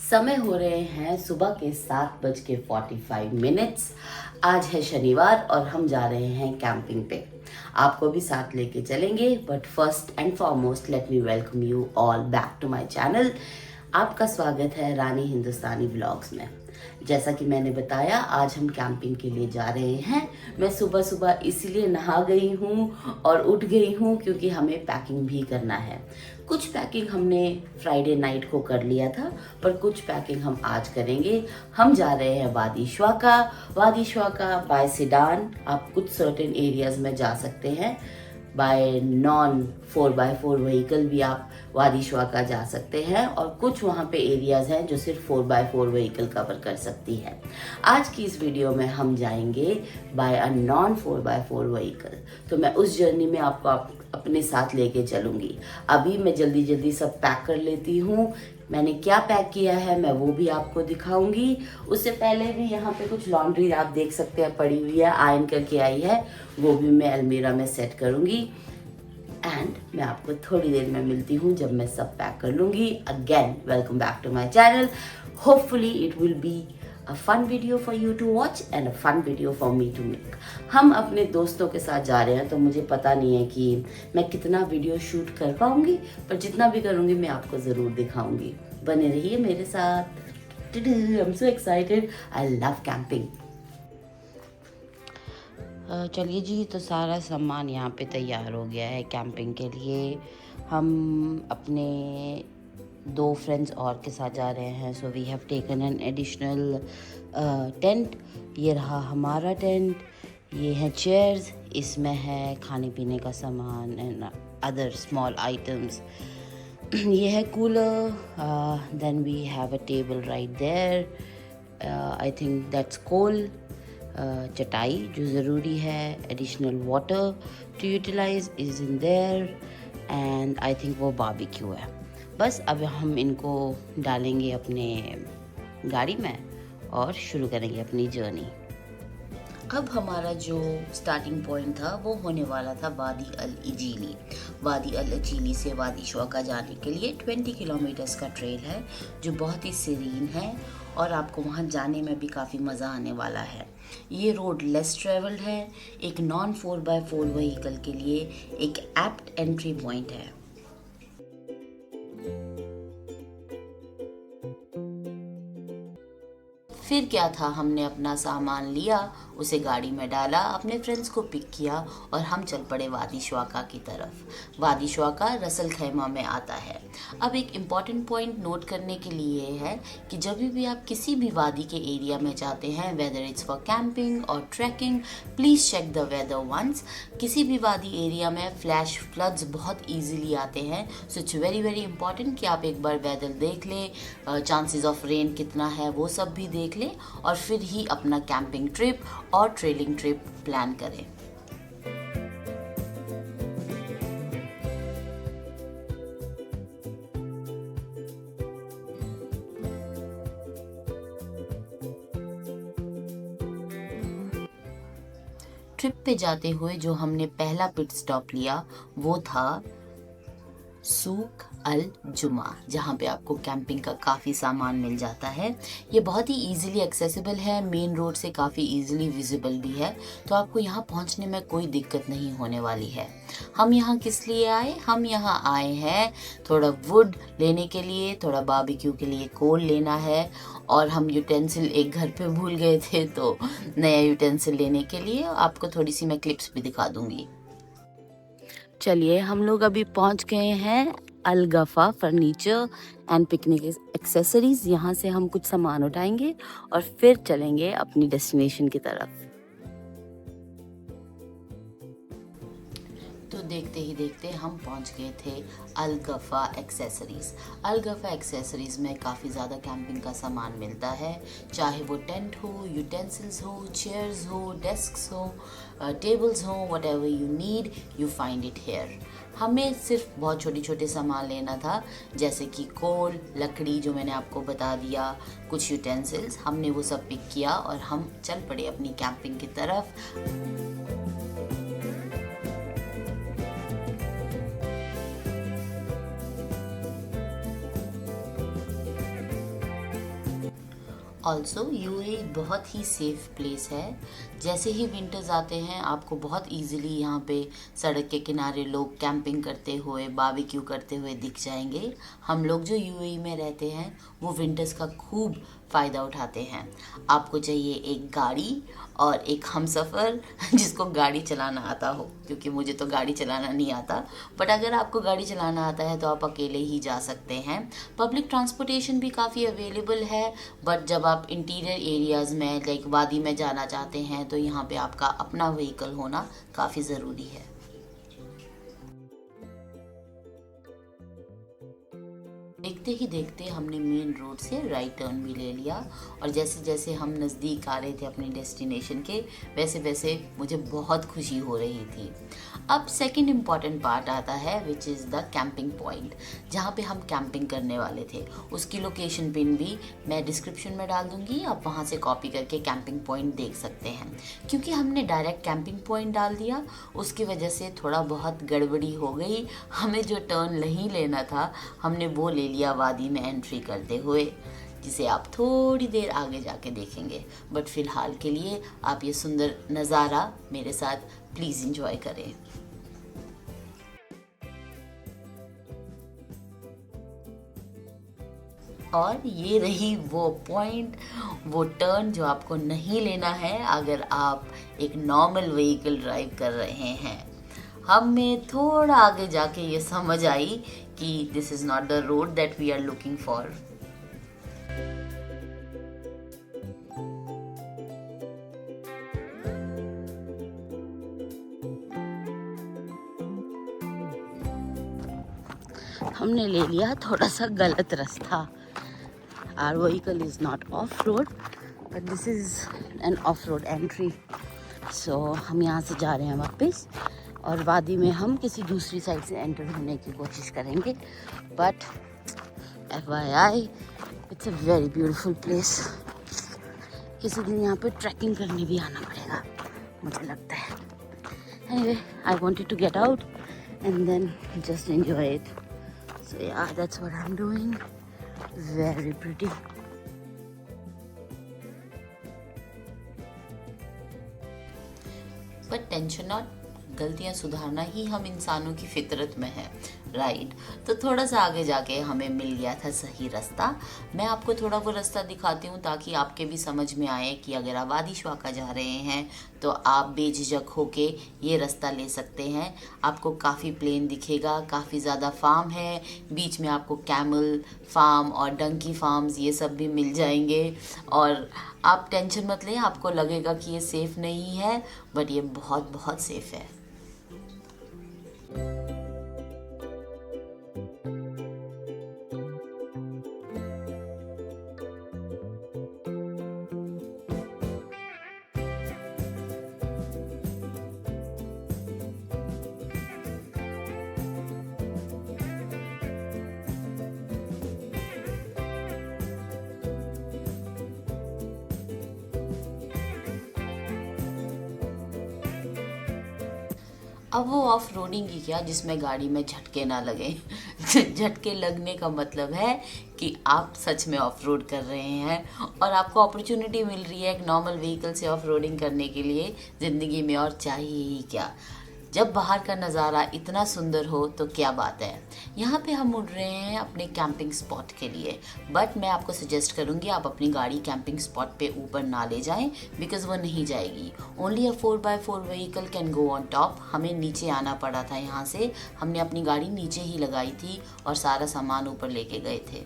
समय हो रहे हैं सुबह के 7:45। आज है शनिवार और हम जा रहे हैं कैंपिंग पे। आपको भी साथ लेके चलेंगे, but first and foremost let me welcome you all back to my channel. आपका स्वागत है रानी हिंदुस्तानी व्लॉग्स में। जैसा कि मैंने बताया, आज हम कैंपिंग के लिए जा रहे हैं। मैं सुबह सुबह इसलिए नहा गई हूँ और उठ गई हूँ क्योंकि हमें पैकिंग भी करना है। कुछ पैकिंग हमने फ्राइडे नाइट को कर लिया था, पर कुछ पैकिंग हम आज करेंगे। हम जा रहे हैं वादी श्वाका बाय सिडान। आप कुछ सर्टेन एरियाज में जा सकते हैं, बाय नॉन 4x4 व्हीकल भी आप वादी श्वाका जा सकते हैं, और कुछ वहाँ पे एरियाज हैं जो सिर्फ 4x4 व्हीकल कवर कर सकती है। आज की इस वीडियो में हम जाएंगे bye a non 4x4 vehicle, तो मैं उस जर्नी में आपको अपने साथ लेके चलूँगी। अभी मैं जल्दी सब पैक कर लेती हूँ। मैंने क्या पैक किया है मैं वो भी आपको दिखाऊंगी। उससे पहले भी यहाँ पे कुछ लॉन्ड्री आप देख सकते हैं पड़ी हुई है, आयरन करके आई है, वो भी मैं अलमीरा में सेट करूँगी। एंड मैं आपको थोड़ी देर में मिलती हूँ जब मैं सब पैक कर लूँगी। Again welcome back to my channel. Hopefully it will be a fun video for you to watch and a fun video for me to make। हम अपने दोस्तों के साथ जा रहे हैं, तो मुझे पता नहीं है कि मैं कितना वीडियो शूट कर पाऊंगी, पर जितना भी करूंगी मैं आपको ज़रूर दिखाऊंगी। बने रहिए मेरे साथ। I'm so excited, I love camping। चलिए जी, तो सारा सामान यहाँ पे तैयार हो गया है कैंपिंग के लिए। हम अपने 2 फ्रेंड्स और के साथ जा रहे हैं, so we have taken an additional tent. ये रहा हमारा टेंट, ये है चेयर्स, इसमें है खाने पीने का सामान एंड अदर स्मॉल आइटम्स। ये है cooler, then we have a table right there, I think that's coal, चटाई जो ज़रूरी है, additional water to utilise is in there, and I think वो बारबेक्यू है। बस अब हम इनको डालेंगे अपने गाड़ी में और शुरू करेंगे अपनी जर्नी। अब हमारा जो स्टार्टिंग पॉइंट था वो होने वाला था वादी अल इजीली। वादी अल इजीली से वादी श्वाका जाने के लिए 20 किलोमीटर्स का ट्रेल है, जो बहुत ही सीरीन है और आपको वहाँ जाने में भी काफ़ी मज़ा आने वाला है। ये रोड लेस ट्रेवल्ड है, एक नॉन 4x4 व्हीकल के लिए एक एप्ट एंट्री पॉइंट है। फिर क्या था, हमने अपना सामान लिया, उसे गाड़ी में डाला, अपने फ्रेंड्स को पिक किया और हम चल पड़े वादी श्वाका की तरफ। वादी श्वाका रसल खैमा में आता है। अब एक इम्पॉर्टेंट पॉइंट नोट करने के लिए है कि जब भी आप किसी भी वादी के एरिया में जाते हैं, वेदर इट्स फॉर कैंपिंग और trekking, please check the weather once. किसी भी वादी एरिया में फ्लैश फ्लड्स बहुत ईजिली आते हैं, सो इट्स वेरी इंपॉर्टेंट कि आप एक बार वेदर देख लें, चांसेस ऑफ रेन कितना है वो सब भी देख लें, और फिर ही अपना कैंपिंग ट्रिप और ट्रेलिंग ट्रिप प्लान करें। ट्रिप पे जाते हुए जो हमने पहला पिट स्टॉप लिया वो था सूक अल जुमा, जहाँ पे आपको कैंपिंग का काफ़ी सामान मिल जाता है। ये बहुत ही इजीली एक्सेसिबल है, मेन रोड से काफ़ी इजीली विजिबल भी है, तो आपको यहाँ पहुँचने में कोई दिक्कत नहीं होने वाली है। हम यहाँ किस लिए आए? हम यहाँ आए हैं थोड़ा वुड लेने के लिए, थोड़ा बारबेक्यू के लिए कोल लेना है, और हम यूटेंसिल एक घर पे भूल गए थे, तो नया यूटेंसिल लेने के लिए आपको थोड़ी सी मैं क्लिप्स भी दिखा दूँगी। चलिए, हम लोग अभी पहुंच गए हैं अल गफा फर्नीचर एंड पिकनिक एक्सेसरीज। यहाँ से हम कुछ सामान उठाएंगे और फिर चलेंगे अपनी डेस्टिनेशन की तरफ। तो देखते ही देखते हम पहुंच गए थे अल गफा एक्सेसरीज़। अल गफा एक्सेसरीज़ में काफ़ी ज़्यादा कैंपिंग का सामान मिलता है, चाहे वो टेंट हो, यूटेंसिल्स हो, चेयर्स हो, डेस्क्स हो, टेबल्स हो, whatever you need you find it here. हमें सिर्फ बहुत छोटे छोटे सामान लेना था, जैसे कि कोल, लकड़ी जो मैंने आपको बता दिया, कुछ यूटेंसिल्स, हमने वो सब पिक किया और हम चल पड़े अपनी कैंपिंग की तरफ। ऑल्सो यूएई बहुत ही सेफ़ प्लेस है। जैसे ही विंटर्स आते हैं आपको बहुत इजीली यहाँ पे सड़क के किनारे लोग कैंपिंग करते हुए, बारबेक्यू करते हुए दिख जाएंगे। हम लोग जो यूएई में रहते हैं वो विंटर्स का खूब फ़ायदा उठाते हैं। आपको चाहिए एक गाड़ी और एक हमसफ़र जिसको गाड़ी चलाना आता हो, क्योंकि मुझे तो गाड़ी चलाना नहीं आता, बट अगर आपको गाड़ी चलाना आता है तो आप अकेले ही जा सकते हैं। पब्लिक ट्रांसपोर्टेशन भी काफ़ी अवेलेबल है, बट जब आप इंटीरियर एरियाज़ में लाइक वादी में जाना चाहते हैं तो यहाँ पे आपका अपना व्हीकल होना काफ़ी ज़रूरी है। देखते ही देखते हमने मेन रोड से राइट टर्न भी ले लिया और जैसे जैसे हम नज़दीक आ रहे थे अपने डेस्टिनेशन के, वैसे वैसे मुझे बहुत खुशी हो रही थी। अब सेकंड इम्पॉर्टेंट पार्ट आता है which is the camping point, जहाँ पे हम कैंपिंग करने वाले थे। उसकी लोकेशन पिन भी मैं डिस्क्रिप्शन में डाल दूँगी, आप वहाँ से कॉपी करके कैंपिंग पॉइंट देख सकते हैं। क्योंकि हमने डायरेक्ट कैंपिंग पॉइंट डाल दिया, उसकी वजह से थोड़ा बहुत गड़बड़ी हो गई। हमें जो टर्न नहीं लेना था हमने वो ले लिया वादी में एंट्री करते हुए, जिसे आप थोड़ी देर आगे जाके देखेंगे। बट फिलहाल के लिए आप ये सुंदर नज़ारा मेरे साथ प्लीज़ एंजॉय करें। और ये रही वो पॉइंट, वो टर्न जो आपको नहीं लेना है अगर आप एक नॉर्मल व्हीकल ड्राइव कर रहे हैं। हमें थोड़ा आगे जाके ये समझ आई कि this is not the road that we are looking for. हमने ले लिया थोड़ा सा गलत रास्ता। Our vehicle is not off road but this is an off road entry. So हम यहाँ से जा रहे हैं वापस और वादी में हम किसी दूसरी साइड से एंटर होने की कोशिश करेंगे। But FYI it's a very beautiful place. किसी दिन यहाँ पे ट्रैकिंग करने भी आना पड़ेगा मुझे लगता है। Anyway, I wanted to get out and then just enjoy it. So yeah, that's what I'm doing. Very pretty. But tension not, गलतियाँ सुधारना ही हम इंसानों की फितरत में है, राइट। तो थोड़ा सा आगे जाके हमें मिल गया था सही रास्ता। मैं आपको थोड़ा वो रास्ता दिखाती हूँ ताकि आपके भी समझ में आए कि अगर आप वादी श्वाका जा रहे हैं तो आप बेझिझक होके ये रास्ता ले सकते हैं। आपको काफ़ी प्लेन दिखेगा, काफ़ी ज़्यादा फार्म है, बीच में आपको कैमल फार्म और डंकी फार्म्स ये सब भी मिल जाएंगे। और आप टेंशन मत लें, आपको लगेगा कि ये सेफ़ नहीं है बट ये बहुत बहुत सेफ़ है। अब वो ऑफ रोडिंग की क्या जिसमें गाड़ी में झटके ना लगे। झटके लगने का मतलब है कि आप सच में ऑफ रोड कर रहे हैं और आपको अपॉर्चुनिटी मिल रही है एक नॉर्मल व्हीकल से ऑफ रोडिंग करने के लिए। ज़िंदगी में और चाहिए ही क्या। जब बाहर का नज़ारा इतना सुंदर हो तो क्या बात है। यहाँ पे हम उड़ रहे हैं अपने कैंपिंग स्पॉट के लिए, बट मैं आपको सजेस्ट करूँगी आप अपनी गाड़ी कैंपिंग स्पॉट पे ऊपर ना ले जाएं बिकॉज़ वो नहीं जाएगी। Only a 4x4 vehicle can go on top. हमें नीचे आना पड़ा था, यहाँ से हमने अपनी गाड़ी नीचे ही लगाई थी और सारा सामान ऊपर लेके गए थे।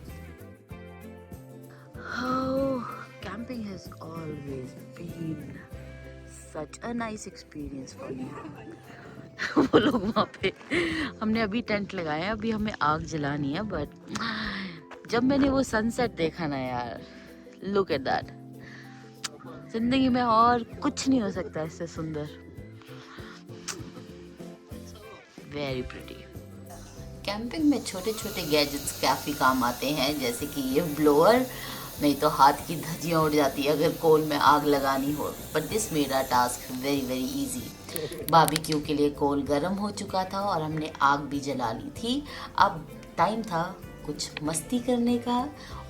Camping has always been such a nice experience for me. वो लोग वहाँ पे, हमने अभी टेंट लगाए हैं, अभी हमें आग जलानी है, बट जब मैंने वो सनसेट देखा ना यार, लुक एट दैट। जिंदगी में और कुछ नहीं हो सकता इससे सुंदर। Very pretty. कैंपिंग में छोटे छोटे गैजेट्स काफ़ी काम आते हैं, जैसे कि ये ब्लोअर, नहीं तो हाथ की धज्जियाँ उड़ जाती है अगर कोल में आग लगानी हो। But this made our task very very easy. Barbecue के लिए कोल गर्म हो चुका था और हमने आग भी जला ली थी। अब टाइम था कुछ मस्ती करने का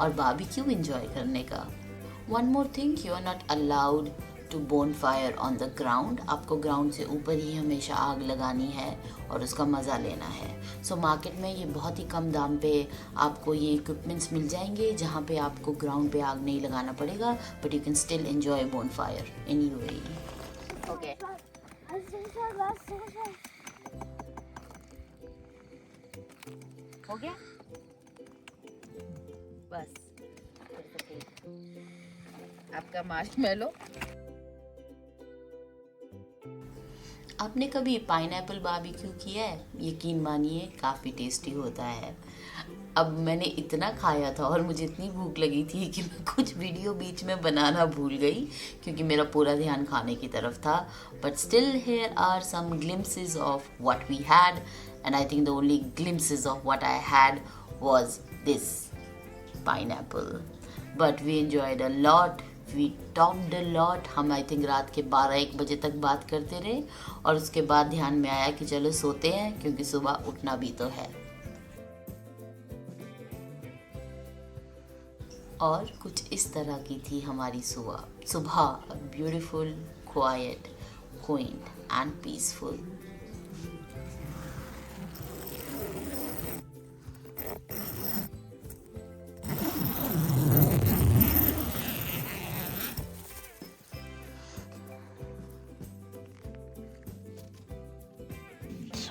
और बारबेक्यू एंजॉय करने का। One more thing, you are not allowed to bonfire on the ground. आपको ग्राउंड से ऊपर ही हमेशा आग लगानी है और उसका मज़ा लेना है. सो मार्केट में ये बहुत ही कम दाम पे आपको ये इक्विपमेंट्स मिल जाएंगे जहाँ पे आपको ग्राउंड पे आग नहीं लगाना पड़ेगा, but you can still enjoy bone fire in UAE. Okay, हो गया बस. आपका मार्शमेलो. आपने कभी पाइनएप्पल बारबेक्यू किया है? यकीन मानिए काफ़ी टेस्टी होता है. अब मैंने इतना खाया था और मुझे इतनी भूख लगी थी कि मैं कुछ वीडियो बीच में बनाना भूल गई क्योंकि मेरा पूरा ध्यान खाने की तरफ था. But still here are some glimpses of what we had, and I think the only glimpses of what I had was this pineapple. But we enjoyed a lot, we talked a lot. हम I think रात के 12-1 बजे तक बात करते रहे और उसके बाद ध्यान में आया कि चलो सोते हैं क्योंकि सुबह उठना भी तो है. और कुछ इस तरह की थी हमारी सुबह. Beautiful, quite, coined and peaceful.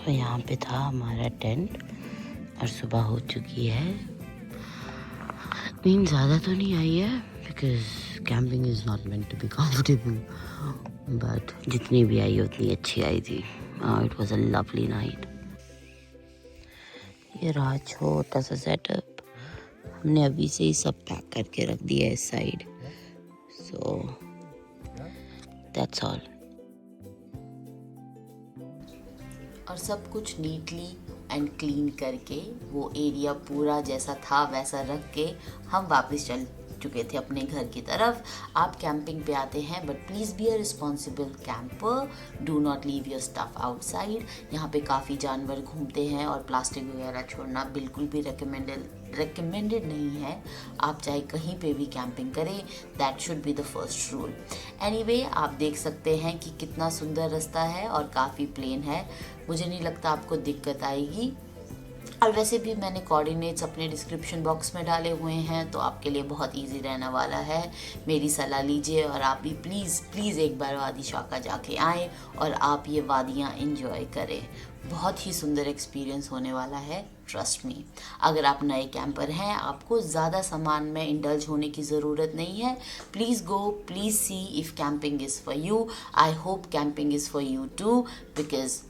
तो यहाँ पे था हमारा टेंट और सुबह हो चुकी है. नींद ज़्यादा तो नहीं आई है because camping is not meant to be comfortable, but जितनी भी आई उतनी अच्छी आई थी. It was a lovely night. ये रहा छोटा सा सेटअप. हमने अभी से ही सब पैक करके रख दिया है इस साइड. So that's all. और सब कुछ नीटली एंड क्लीन करके वो एरिया पूरा जैसा था वैसा रख के हम वापस चल चुके थे अपने घर की तरफ. आप कैंपिंग पे आते हैं but please be a responsible camper. Do not leave your stuff outside. यहाँ पे काफ़ी जानवर घूमते हैं और प्लास्टिक वगैरह छोड़ना बिल्कुल भी रिकमेंडेड नहीं है. आप चाहे कहीं पे भी कैंपिंग करें, that should be the first rule. Anyway, आप देख सकते हैं कि कितना सुंदर रास्ता है और काफ़ी प्लेन है. मुझे नहीं लगता आपको दिक्कत आएगी. और वैसे भी मैंने कोऑर्डिनेट्स अपने डिस्क्रिप्शन बॉक्स में डाले हुए हैं तो आपके लिए बहुत इजी रहने वाला है. मेरी सलाह लीजिए और आप भी प्लीज़ एक बार वादी शाखा जाके आएँ और आप ये वादियाँ एंजॉय करें. बहुत ही सुंदर एक्सपीरियंस होने वाला है, ट्रस्ट मी. अगर आप नए कैंपर हैं, आपको ज़्यादा सामान में इंडल्ज होने की ज़रूरत नहीं है. Please go, please see if camping is for you. I hope camping is for you too, because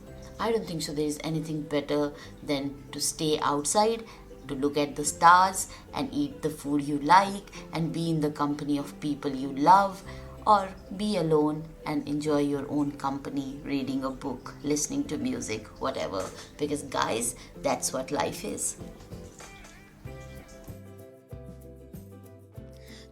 I don't think so there is anything better than to stay outside, to look at the stars and eat the food you like and be in the company of people you love, or be alone and enjoy your own company, reading a book, listening to music, whatever, because guys, that's what life is.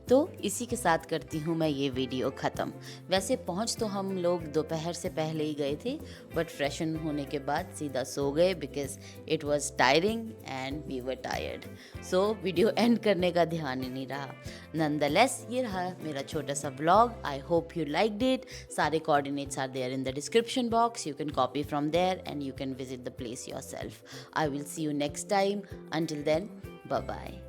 तो इसी के साथ करती हूँ मैं ये video ख़त्म. वैसे पहुँच तो हम लोग दोपहर से पहले ही गए थे, बट फ्रेशन होने के बाद सीधा सो गए because it was tiring and we were tired. So video end करने का ध्यान ही नहीं रहा. नॉनदलेस, ये रहा मेरा छोटा सा vlog. I hope you liked it. सारे coordinates are there in the description box. You can copy from there and you can visit the place yourself. I will see you next time. Until then, bye bye.